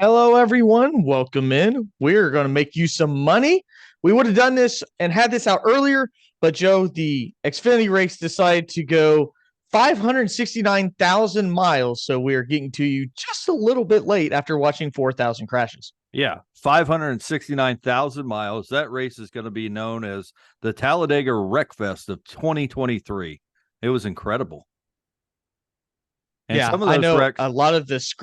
Hello, everyone. Welcome in. We're going to make you some money. We would have done this and had this out earlier, but Joe, the Xfinity race decided to go 569,000 miles. So we are getting to you just a little bit late after watching 4,000 crashes. Yeah, 569,000 miles. That race is going to be known as the Talladega Wreckfest of 2023. It was incredible. And Yeah, some of I those know wrecks, a lot of this.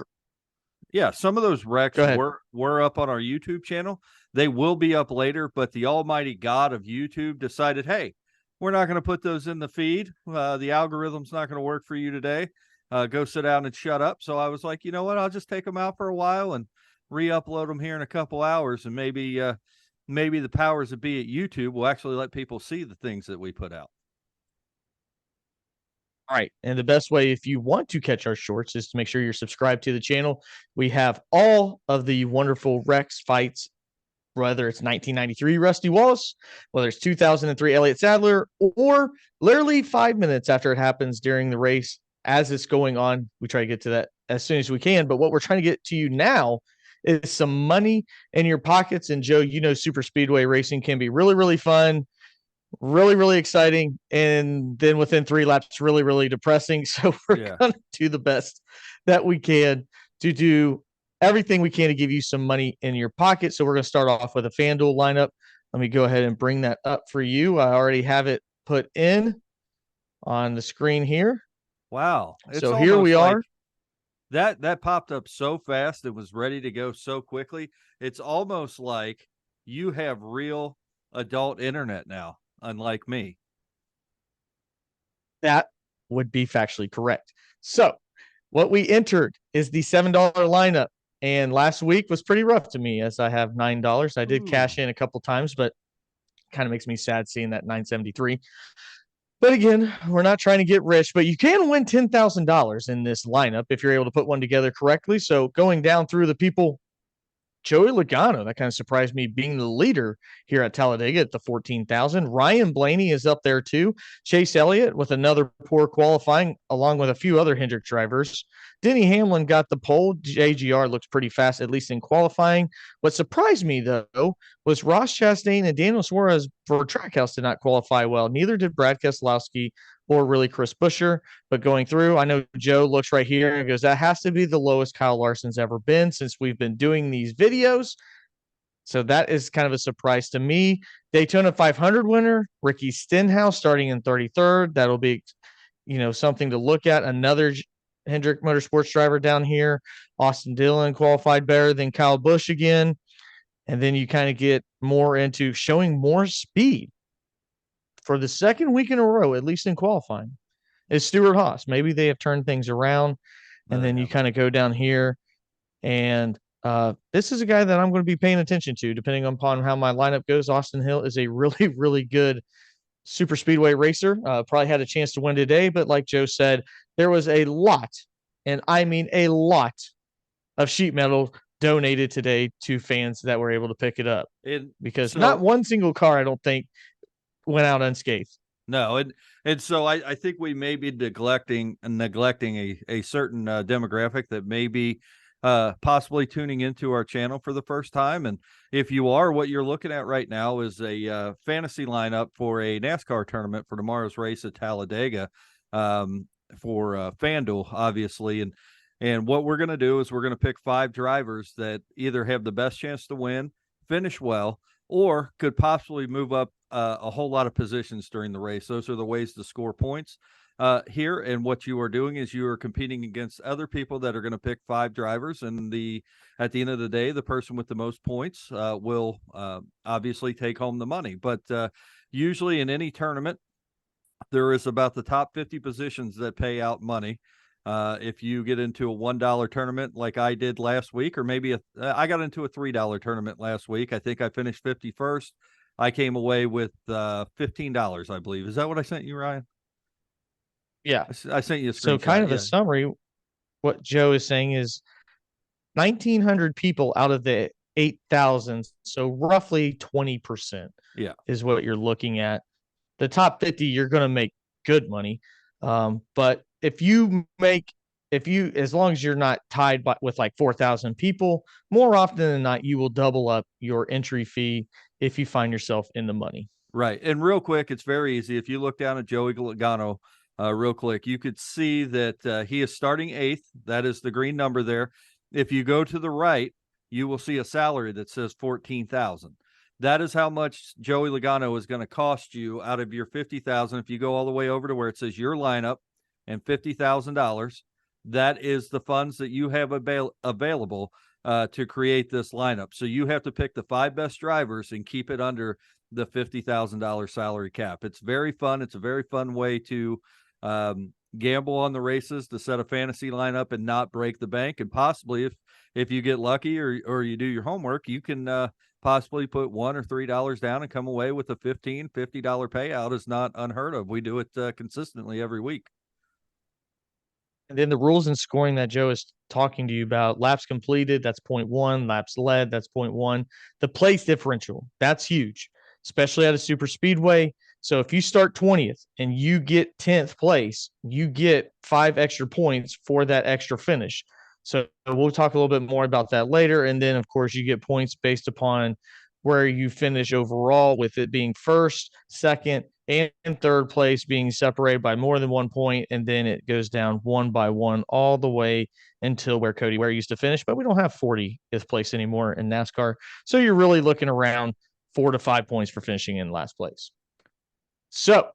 yeah, some of those wrecks Go ahead. were up on our YouTube channel. They will be up later, but the almighty God of YouTube decided, hey, we're not going to put those in the feed. The algorithm's not going to work for you today. Go sit down and shut up. So I was like, you know what? I'll just take them out for a while and re-upload them here in a couple hours, and maybe the powers that be at YouTube will actually let people see the things that we put out. All right. And the best way, if you want to catch our shorts, is to make sure you're subscribed to the channel. We have all of the wonderful Rex fights, whether it's 1993 Rusty Wallace, whether it's 2003 Elliott Sadler, or literally 5 minutes after it happens during the race as it's going on. We try to get to that as soon as we can. But what we're trying to get to you now is some money in your pockets. And Joe, you know, super speedway racing can be really, really fun, really, really exciting. And then within 3 laps, really, really depressing. So we're going to do the best that we can to do everything we can to give you some money in your pocket. So we're going to start off with a Fanduel lineup. Let me go ahead and bring that up for you. I already have it put in on the screen here. Wow. So here we are. That popped up so fast. It was ready to go so quickly. It's almost like you have real adult internet now, unlike me. That would be factually correct. So what we entered is the $7 lineup. And last week was pretty rough to me as I have $9. I did cash in a couple times, but kind of makes me sad seeing that 973. But again, we're not trying to get rich, but you can win $10,000 in this lineup if you're able to put one together correctly. So going down through the people, Joey Logano, that kind of surprised me, being the leader here at Talladega at the 14,000. Ryan Blaney is up there too. Chase Elliott with another poor qualifying, along with a few other Hendrick drivers. Denny Hamlin got the pole. JGR looks pretty fast, at least in qualifying. What surprised me, though, was Ross Chastain and Daniel Suarez for Trackhouse did not qualify well. Neither did Brad Keselowski or really Chris Buescher. But going through, I know Joe looks right here and goes, that has to be the lowest Kyle Larson's ever been since we've been doing these videos. So that is kind of a surprise to me. Daytona 500 winner, Ricky Stenhouse, starting in 33rd. That'll be, something to look at. Another Hendrick Motorsports driver down here. Austin Dillon qualified better than Kyle Busch again. And then you kind of get more into showing more speed for the second week in a row, at least in qualifying, is Stewart Haas. Maybe they have turned things around. And then you kind of go down here. And this is a guy that I'm going to be paying attention to, depending upon how my lineup goes. Austin Hill is a really, really good super speedway racer. Probably had a chance to win today, but like Joe said, there was a lot, and I mean a lot, of sheet metal donated today to fans that were able to pick it up. Because not one single car, I don't think, went out unscathed. No, and so I think we may be neglecting a certain demographic that may be possibly tuning into our channel for the first time. And if you are, what you're looking at right now is a fantasy lineup for a NASCAR tournament for tomorrow's race at Talladega, for Fanduel, obviously. And what we're going to do is we're going to pick 5 drivers that either have the best chance to win, finish well, or could possibly move up a whole lot of positions during the race. Those are the ways to score points here. And what you are doing is you are competing against other people that are going to pick 5 drivers. And at the end of the day, the person with the most points will obviously take home the money. But usually in any tournament, there is about the top 50 positions that pay out money. If you get into a $1 tournament like I did last week, or maybe I got into a $3 tournament last week. I think I finished 51st. I came away with $15, I believe. Is that what I sent you, Ryan? Yeah. I sent you a screenshot. So kind of a summary. What Joe is saying is 1,900 people out of the 8,000. So roughly 20% is what you're looking at. The top 50, you're going to make good money. But if you make as long as you're not tied with like 4,000 people, more often than not, you will double up your entry fee if you find yourself in the money. Right. And real quick, it's very easy. If you look down at Joey Logano, real quick, you could see that he is starting 8th. That is the green number there. If you go to the right, you will see a salary that says 14,000. That is how much Joey Logano is going to cost you out of your 50,000. If you go all the way over to where it says your lineup and $50,000, that is the funds that you have available to create this lineup. So you have to pick the 5 best drivers and keep it under the $50,000 salary cap. It's very fun. It's a very fun way to gamble on the races, to set a fantasy lineup and not break the bank. And possibly if you get lucky or you do your homework, you can possibly put $1 or $3 down and come away with a $50 payout. Is not unheard of. We do it consistently every week. And then the rules and scoring that Joe is talking to you about: laps completed, that's 0.1; laps led, that's 0.1. The place differential, that's huge, especially at a super speedway. So if you start 20th and you get 10th place, you get 5 extra points for that extra finish. So we'll talk a little bit more about that later. And then, of course, you get points based upon where you finish overall, with it being first, second, and third place being separated by more than 1 point. And then it goes down one by one all the way until where Cody Ware used to finish. But we don't have 40th place anymore in NASCAR. So you're really looking around 4 to 5 points for finishing in last place. So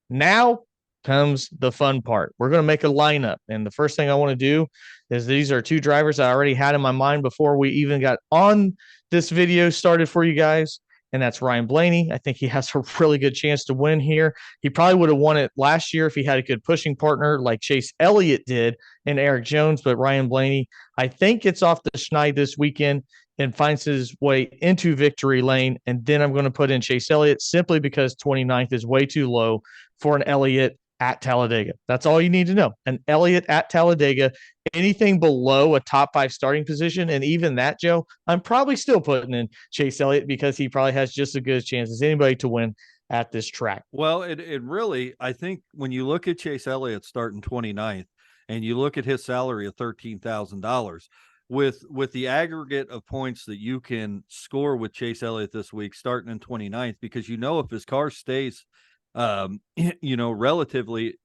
now comes the fun part. We're going to make a lineup. And the first thing I want to do is, these are 2 drivers I already had in my mind before we even got on this video started for you guys. And that's Ryan Blaney. I think he has a really good chance to win here. He probably would have won it last year if he had a good pushing partner like Chase Elliott did and Eric Jones. But Ryan Blaney, I think, gets off the schneid this weekend and finds his way into victory lane. And then I'm going to put in Chase Elliott, simply because 29th is way too low for an Elliott at Talladega. That's all you need to know. An Elliott at Talladega, anything below a top 5 starting position, and even that, Joe, I'm probably still putting in Chase Elliott, because he probably has just as good a chance as anybody to win at this track. Well, it really, I think when you look at Chase Elliott starting 29th and you look at his salary of $13,000, with the aggregate of points that you can score with Chase Elliott this week, starting in 29th, because if his car stays relatively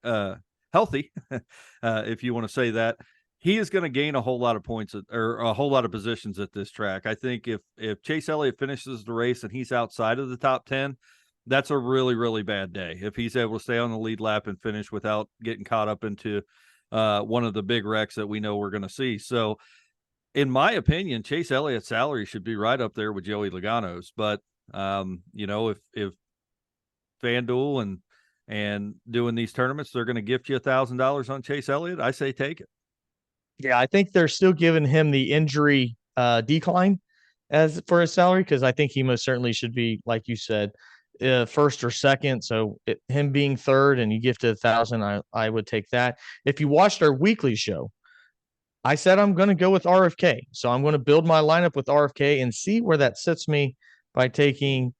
healthy, if you want to say that, he is going to gain a whole lot of points or a whole lot of positions at this track. I think if Chase Elliott finishes the race and he's outside of the top 10, that's a really, really bad day. If he's able to stay on the lead lap and finish without getting caught up into one of the big wrecks that we know we're going to see. So in my opinion, Chase Elliott's salary should be right up there with Joey Logano's. But if Fanduel and doing these tournaments, they're going to gift you $1,000 on Chase Elliott, I say take it. Yeah, I think they're still giving him the injury decline as for his salary, because I think he most certainly should be, like you said, first or second. So him being third and you gifted 1,000, I would take that. If you watched our weekly show, I said I'm going to go with RFK. So I'm going to build my lineup with RFK and see where that sits me by taking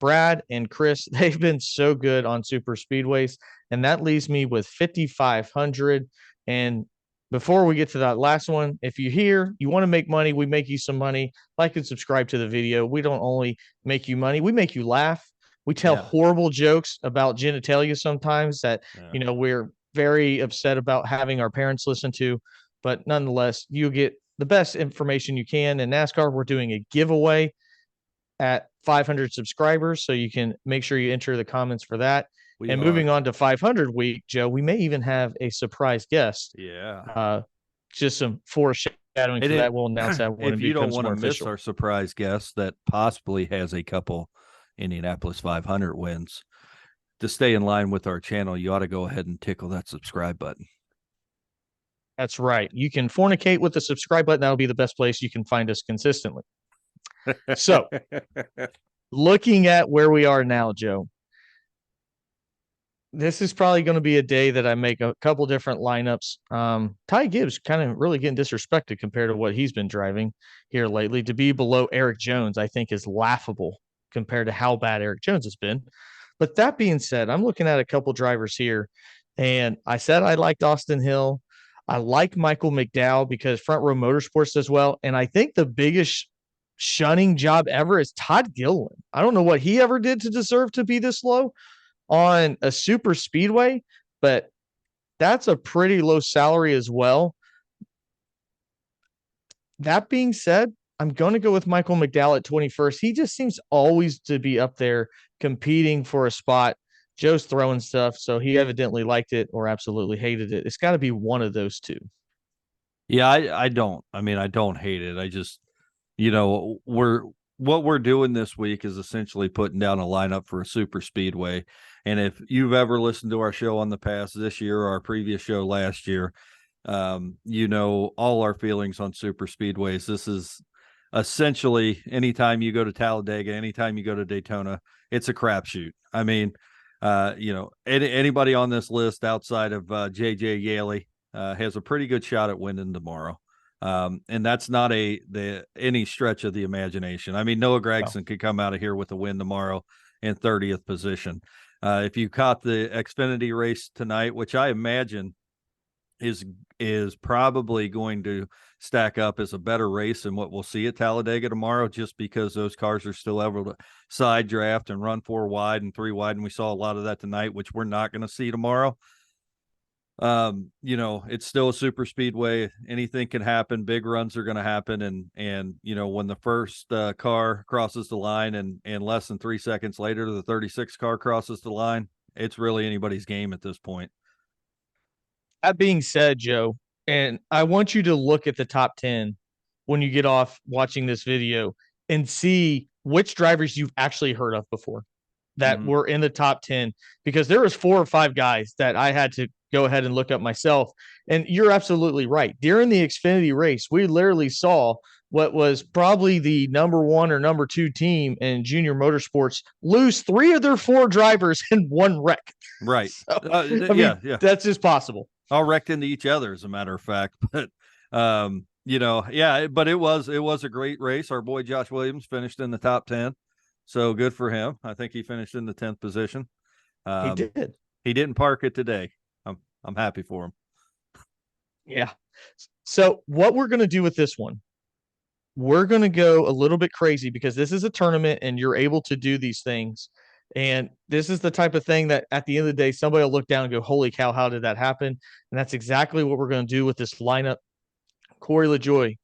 Brad and Chris. They've been so good on super speedways, and that leaves me with 5,500. And before we get to that last one, if you're here, you want to make money, we make you some money. Like and subscribe to the video. We don't only make you money, we make you laugh. We tell horrible jokes about genitalia sometimes that, we're very upset about having our parents listen to. But nonetheless, you get the best information you can. In NASCAR, we're doing a giveaway at 500 subscribers, so you can make sure you enter the comments for that. Moving on to 500 week, Joe, we may even have a surprise guest. Yeah. Just some foreshadowing for that. We'll announce that when if you don't want to miss our surprise guest that possibly has a couple Indianapolis 500 wins, to stay in line with our channel, you ought to go ahead and tickle that subscribe button. That's right. You can fornicate with the subscribe button. That'll be the best place you can find us consistently. So, looking at where we are now, Joe, this is probably going to be a day that I make a couple different lineups. Ty Gibbs kind of really getting disrespected compared to what he's been driving here lately. To be below Eric Jones, I think, is laughable compared to how bad Eric Jones has been. But that being said, I'm looking at a couple drivers here, and I said I liked Austin Hill. I like Michael McDowell because Front Row Motorsports does well. And I think the biggest shunning job ever is Todd Gilliland. I don't know what he ever did to deserve to be this low on a super speedway, but that's a pretty low salary as well. That being said, I'm going to go with Michael McDowell at 21st. He just seems always to be up there competing for a spot. Joe's throwing stuff, so he evidently liked it or absolutely hated it. It's got to be one of those two. Yeah, I don't. I mean, I don't hate it. I just, what we're doing this week is essentially putting down a lineup for a super speedway. And if you've ever listened to our show on the past this year or our previous show last year, all our feelings on super speedways. This is essentially anytime you go to Talladega, anytime you go to Daytona, it's a crapshoot. I mean, anybody on this list outside of JJ Yaley has a pretty good shot at winning tomorrow. And that's not any stretch of the imagination. I mean, Noah Gragson could come out of here with a win tomorrow in 30th position. If you caught the Xfinity race tonight, which I imagine is probably going to stack up as a better race than what we'll see at Talladega tomorrow, just because those cars are still able to side draft and run 4 wide and 3 wide. And we saw a lot of that tonight, which we're not going to see tomorrow. It's still a super speedway. Anything can happen. Big runs are going to happen. And when the first car crosses the line and less than 3 seconds later, the 36 car crosses the line, it's really anybody's game at this point. That being said, Joe, and I want you to look at the top 10 when you get off watching this video and see which drivers you've actually heard of before that were in the top 10, because there was 4 or 5 guys that I had to go ahead and look up myself. And you're absolutely right. During the Xfinity race, we literally saw what was probably the number 1 or number 2 team in junior motorsports lose 3 of their 4 drivers in one wreck. Right. So, yeah, that's just possible. All wrecked into each other, as a matter of fact. But but it was a great race. Our boy Josh Williams finished in the top 10, so good for him. I think he finished in the 10th position. He did. He didn't park it today. I'm happy for him. Yeah. So what we're going to do with this one, we're going to go a little bit crazy because this is a tournament and you're able to do these things. And this is the type of thing that at the end of the day, somebody will look down and go, holy cow, how did that happen? And that's exactly what we're going to do with this lineup. Corey LaJoie,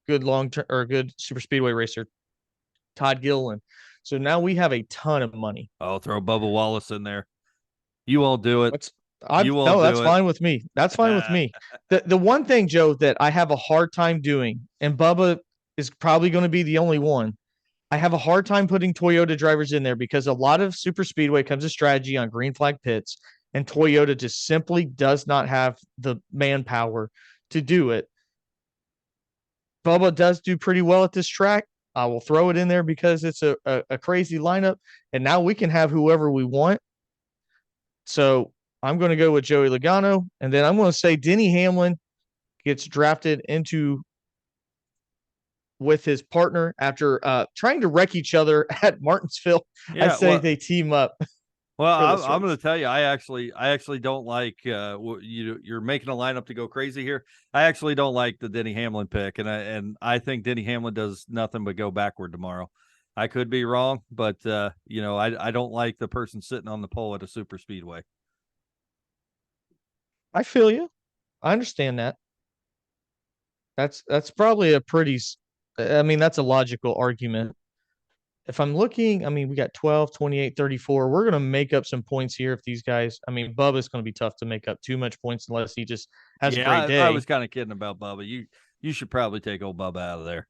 good long-term or good super speedway racer. Todd Gilliland. So now we have a ton of money. I'll throw Bubba Wallace in there. You won't do it. That's fine with me. That's fine with me. The one thing, Joe, that I have a hard time doing, and Bubba is probably going to be the only one, I have a hard time putting Toyota drivers in there because a lot of super speedway comes a strategy on green flag pits, and Toyota just simply does not have the manpower to do it. Bubba does do pretty well at this track. I will throw it in there because it's a crazy lineup, and now we can have whoever we want. So I'm going to go with Joey Logano, and then I'm going to say Denny Hamlin gets drafted into with his partner after trying to wreck each other at Martinsville. I say they team up. Well, I'm going to tell you, I actually don't like you're making a lineup to go crazy here. I actually don't like the Denny Hamlin pick, and I think Denny Hamlin does nothing but go backward tomorrow. I could be wrong, but I don't like the person sitting on the pole at a super speedway. I feel you. I understand that. That's probably that's a logical argument. If I'm looking, we got 12, 28, 34. We're going to make up some points here if these guys, Bubba's going to be tough to make up too much points unless he just has a great day. I was kind of kidding about Bubba. You should probably take old Bubba out of there.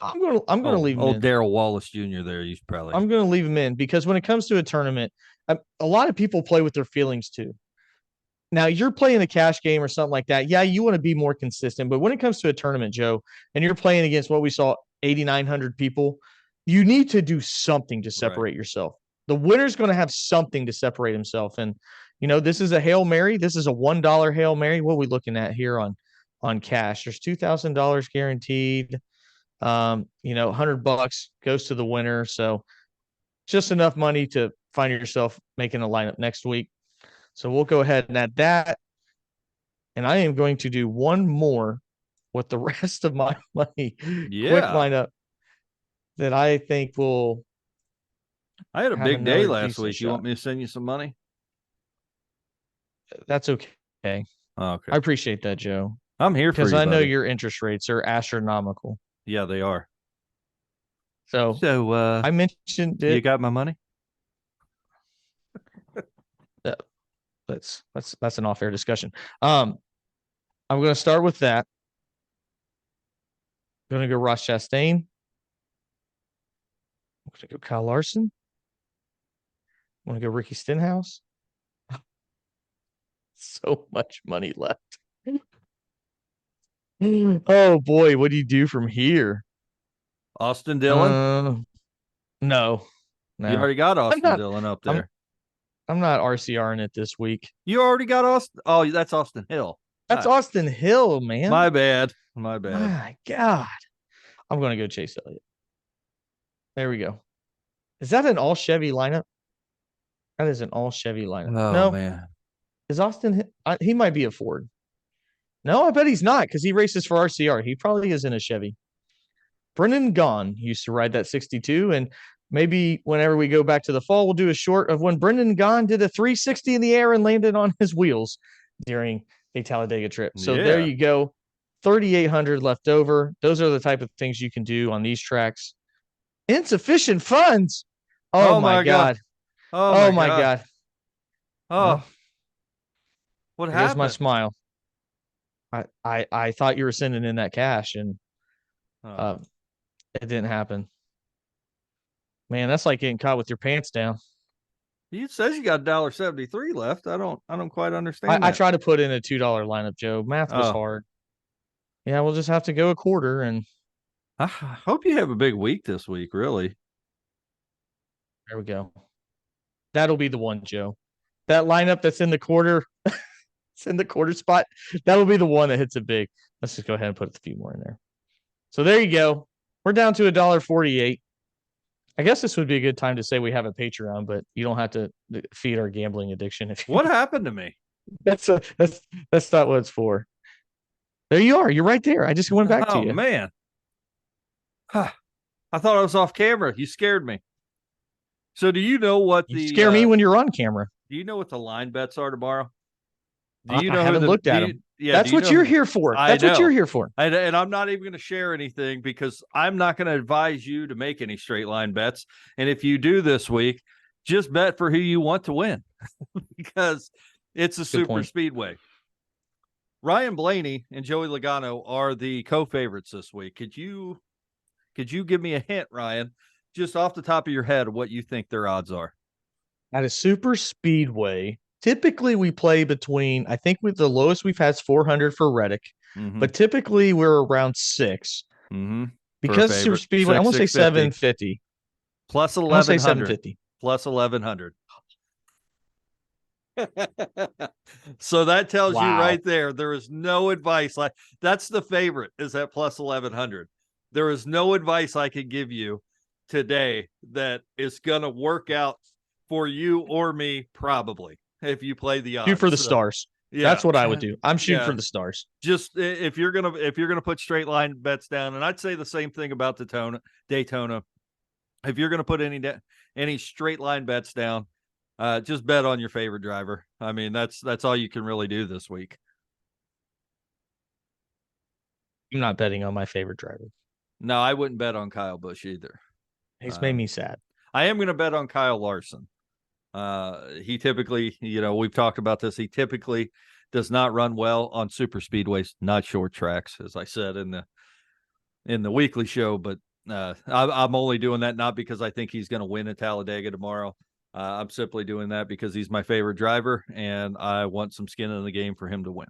I'm going to leave him in. Old Darrell Wallace Jr. there. You should probably. I'm going to leave him in because when it comes to a tournament, a lot of people play with their feelings too. Now, you're playing a cash game or something like that. Yeah, you want to be more consistent. But when it comes to a tournament, Joe, and you're playing against what we saw, 8,900 people, you need to do something to separate yourself. The winner's going to have something to separate himself. And, this is a Hail Mary. This is a $1 Hail Mary. What are we looking at here on cash? There's $2,000 guaranteed. $100 goes to the winner. So just enough money to find yourself making a lineup next week. So we'll go ahead and add that. and I am going to do one more with the rest of my money. Quick Yeah. lineup that I think will I had a have big day another last decent week. You shot. want me to send you some money? That's okay. Okay. I appreciate that, Joe, I'm here for because you, I know buddy. your interest rates are astronomical. Yeah, they are. So So, I mentioned you it. got my money? uh, that's an off-air discussion. I'm going to start with that. I'm going to go Ross Chastain. I'm going to go Kyle Larson. I'm going to go Ricky Stenhouse. So much money left. Oh boy, what do you do from here? Austin Dillon? Uh, no, You no. already got I'm Austin not. Dillon up I'm there. I'm not RCRing it this week. You already got Austin. Oh, that's Austin Hill. That's Austin Hill, My man. bad. My bad. My God. I'm going to go Chase Elliott. There we go. Is that an all Chevy lineup? That is an all Chevy lineup. Oh, No, man. is Austin? He might be a Ford. No, I bet he's not because he races for RCR. He probably is in a Chevy. Brendan Gaughan used to ride that 62, and maybe whenever we go back to the fall, we'll do a short of when Brendan Gaughan did a 360 in the air and landed on his wheels during a Talladega trip. So there Yeah. you go. 3,800 left over. Those are the type of things you can do on these tracks. Insufficient funds. Oh Oh, my my God. God. Oh, Oh my my God. God. Oh, Well, what there goes my happened? smile. I thought you were sending in that cash, and Oh. uh, it didn't happen. Man, that's like getting caught with your pants down. It says you got $1.73 left. I don't quite understand I that. try to put in a $2 lineup, Joe. Math was Oh, hard. Yeah, we'll just have to go a quarter, and I hope you have a big week this week, really. there we go. That'll be the one, Joe. That lineup that's in the quarter, it's in the quarter spot. That'll be the one that hits it big. Let's just go ahead and put a few more in there. So there you go. We're down to $1.48. I guess this would be a good time to say we have a Patreon, but you don't have to feed our gambling addiction. If What happened to me? that's not what it's for. There you are. You're right there. I just went back to Oh, you. man. Huh. I thought I was off camera. You scared me. So do you know what You scare me when you're on camera. do you know what the line bets are tomorrow? Do I you know who haven't the looked do at you them. yeah, do That's you what know you're who here for. I That's what you're know. here for. And I'm not even going to share anything because I'm not going to advise you to make any straight line bets. And if you do this week, just bet for who you want to win because it's a Good super point. speedway. Ryan Blaney and Joey Logano are the co-favorites this week. Could you give me a hint, Ryan, just off the top of your head, what you think their odds are? At a super speedway, typically we play between, I think with the lowest we've had is 400 for Reddick, Mm-hmm. but typically we're around 6. Mm-hmm. For a Because super favorite, speedway, I'm going to say 650 750. plus I'm going to say 1100 750. plus 1100. So that tells you Wow. right there is no advice. Like that's the favorite is that plus 1100. There is no advice I can give you today that is going to work out for you or me, probably, if you play the Shoot for odds. the So, stars. yeah. That's what I would do. I'm shooting Yeah. for the stars. Just if you're gonna put straight line bets down, and I'd say the same thing about Daytona. If you're gonna put any straight line bets down, just bet on your favorite driver. I mean, that's all you can really do this week. I'm not betting on my favorite driver. No, I wouldn't bet on Kyle Busch either. He's made me sad. I am going to bet on Kyle Larson. He typically, we've talked about this. He typically does not run well on super speedways, not short tracks, as I said in the weekly show. But I'm only doing that not because I think he's going to win at Talladega tomorrow. I'm simply doing that because he's my favorite driver, and I want some skin in the game for him to win.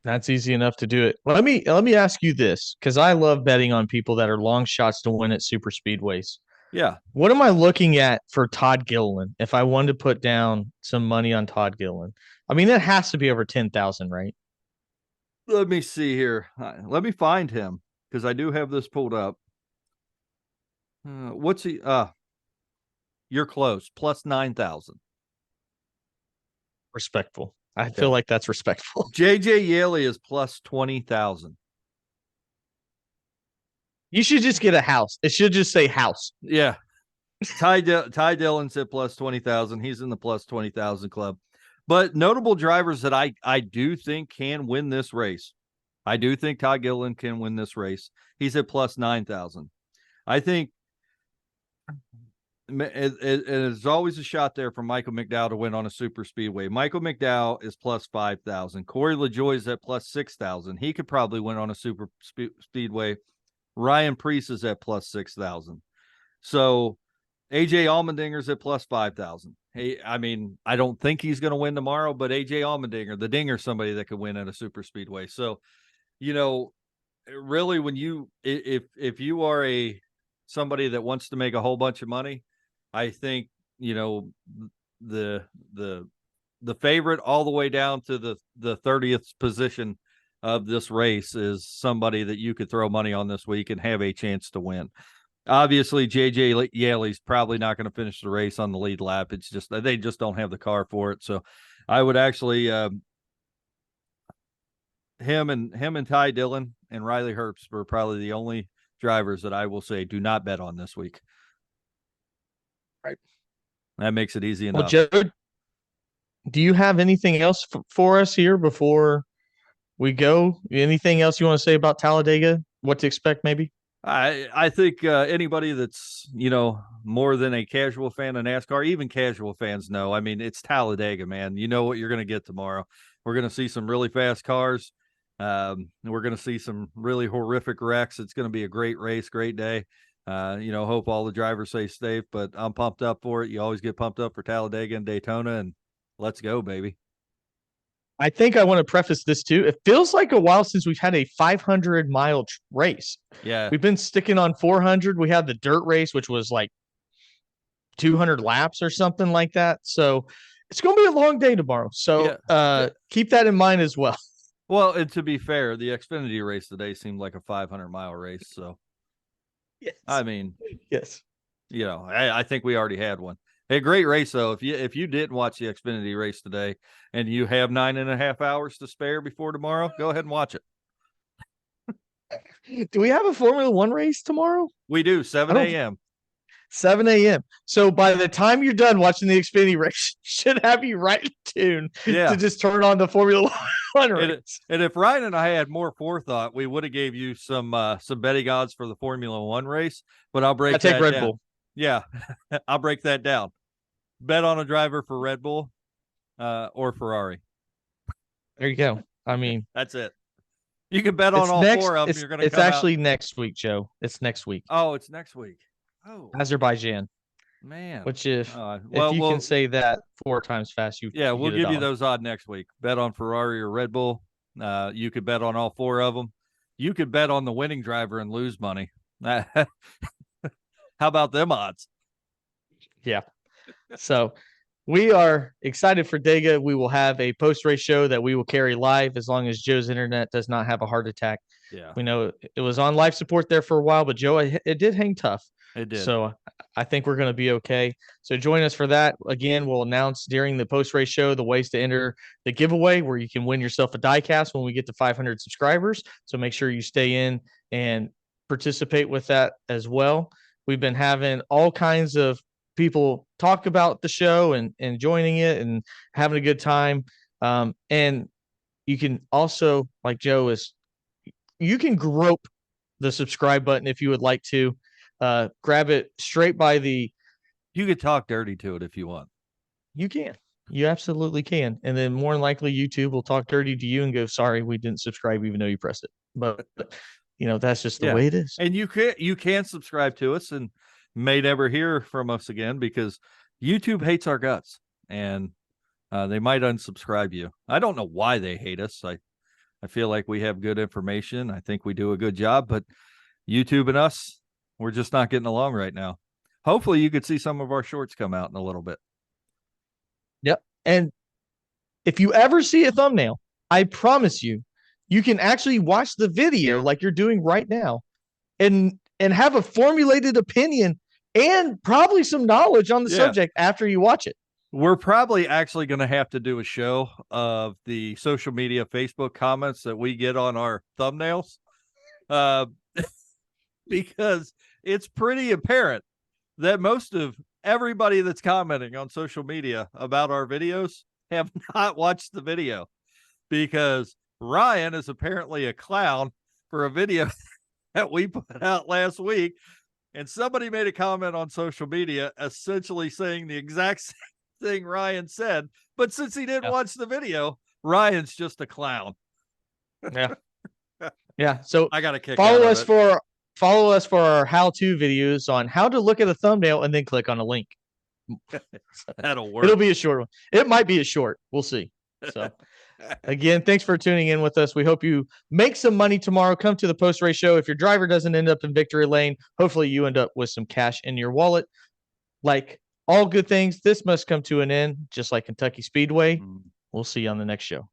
That's easy enough to do it. Let me ask you this, because I love betting on people that are long shots to win at super speedways. Yeah. What am I looking at for Todd Gilliland if I wanted to put down some money on Todd Gilliland? I mean, that has to be over 10,000, right? Let me see here. Let me find him because I do have this pulled up. What's he? You're close. Plus 9,000. Respectful. I feel like that's respectful. JJ Yeley is plus 20,000. You should just get a house. It should just say house. Yeah. Ty Dillon's at plus 20,000. He's in the plus 20,000 club. But notable drivers that I do think can win this race. I do think Ty Gillen can win this race. He's at plus 9,000. I think there's always a shot there for Michael McDowell to win on a super speedway. Michael McDowell is plus 5,000. Corey LaJoie is at plus 6,000. He could probably win on a super speedway. Ryan Preece is at plus 6,000. So AJ Allmendinger's at plus 5,000. Hey, I mean, I don't think he's going to win tomorrow, but AJ Allmendinger, the Dinger, somebody that could win at a super speedway. So, you know, really, when you if you are somebody that wants to make a whole bunch of money, I think, you know, the favorite all the way down to the 30th position of this race is somebody that you could throw money on this week and have a chance to win. Obviously, JJ Yeley's probably not going to finish the race on the lead lap. It's just they just don't have the car for it. So I would actually him and Ty Dillon and Riley Herbst were probably the only drivers that I will say do not bet on this week. Right. That makes it easy enough. Well, Joe, do you have anything else for us here before we go? Anything else you want to say about Talladega? What to expect, maybe? I think anybody that's, you know, more than a casual fan of NASCAR, even casual fans know. I mean, it's Talladega, man. You know what you're going to get tomorrow. We're going to see some really fast cars. We're going to see some really horrific wrecks. It's going to be a great race, great day. You know, hope all the drivers stay safe, but I'm pumped up for it. You always get pumped up for Talladega and Daytona, and let's go, baby. I think I want to preface this too. It feels like a while since we've had a 500-mile race. Yeah. We've been sticking on 400. We had the dirt race, which was like 200 laps or something like that. So it's going to be a long day tomorrow. So keep that in mind as well. Well, and to be fair, the Xfinity race today seemed like a 500-mile race. So, yes. I mean, yes, you know, I think we already had one. A great race, though. If you didn't watch the Xfinity race today and you have 9.5 hours to spare before tomorrow, go ahead and watch it. Do we have a Formula One race tomorrow? We do, 7 a.m. 7 a.m. So by the time you're done watching the Xfinity race, should have you right in tune to just turn on the Formula One race. And if Ryan and I had more forethought, we would have gave you some betting odds for the Formula One race. But I'll break that Red down. Bull. Yeah, I'll break that down. Bet on a driver for Red Bull or Ferrari. There you go. I mean, that's it. You can bet on all four of them. You're going to. It's actually next week, Joe. It's next week. Oh, it's next week. Oh, Azerbaijan. Man. Which if you can say that 4 times fast, we'll give you those odds next week. Bet on Ferrari or Red Bull. You could bet on all 4 of them. You could bet on the winning driver and lose money. How about them odds? Yeah. So we are excited for Dega. We will have a post-race show that we will carry live as long as Joe's internet does not have a heart attack. Yeah. We know it was on life support there for a while, but Joe, it did hang tough. It did. So I think we're going to be okay. So join us for that. Again, we'll announce during the post-race show the ways to enter the giveaway where you can win yourself a diecast when we get to 500 subscribers. So make sure you stay in and participate with that as well. We've been having all kinds of people talk about the show and joining it and having a good time. And you can also, like Joe is, you can grope the subscribe button if you would like to. Grab it straight by the. You could talk dirty to it if you want. You can. You absolutely can. And then more than likely, YouTube will talk dirty to you and go, sorry, we didn't subscribe, even though you press it. But, you know, that's just the way it is. And you can subscribe to us and may never hear from us again because YouTube hates our guts and they might unsubscribe you. I don't know why they hate us. I feel like we have good information. I think we do a good job, but YouTube and us, we're just not getting along right now. Hopefully you could see some of our shorts come out in a little bit. Yep. And if you ever see a thumbnail, I promise you, you can actually watch the video like you're doing right now and have a formulated opinion and probably some knowledge on the subject after you watch it. We're probably actually going to have to do a show of the social media Facebook comments that we get on our thumbnails, uh, because it's pretty apparent that most of everybody that's commenting on social media about our videos have not watched the video, because Ryan is apparently a clown for a video that we put out last week. And somebody made a comment on social media essentially saying the exact same thing Ryan said. But since he didn't watch the video, Ryan's just a clown. Yeah. Yeah. So I got a kick follow out us of it. follow us for our how-to videos on how to look at a thumbnail and then click on a link. That'll work. It'll be a short one. It might be a short. We'll see. So again, thanks for tuning in with us. We hope you make some money tomorrow. Come to the post-race show. If your driver doesn't end up in victory lane, hopefully you end up with some cash in your wallet. Like all good things, this must come to an end, just like Kentucky Speedway. We'll see you on the next show.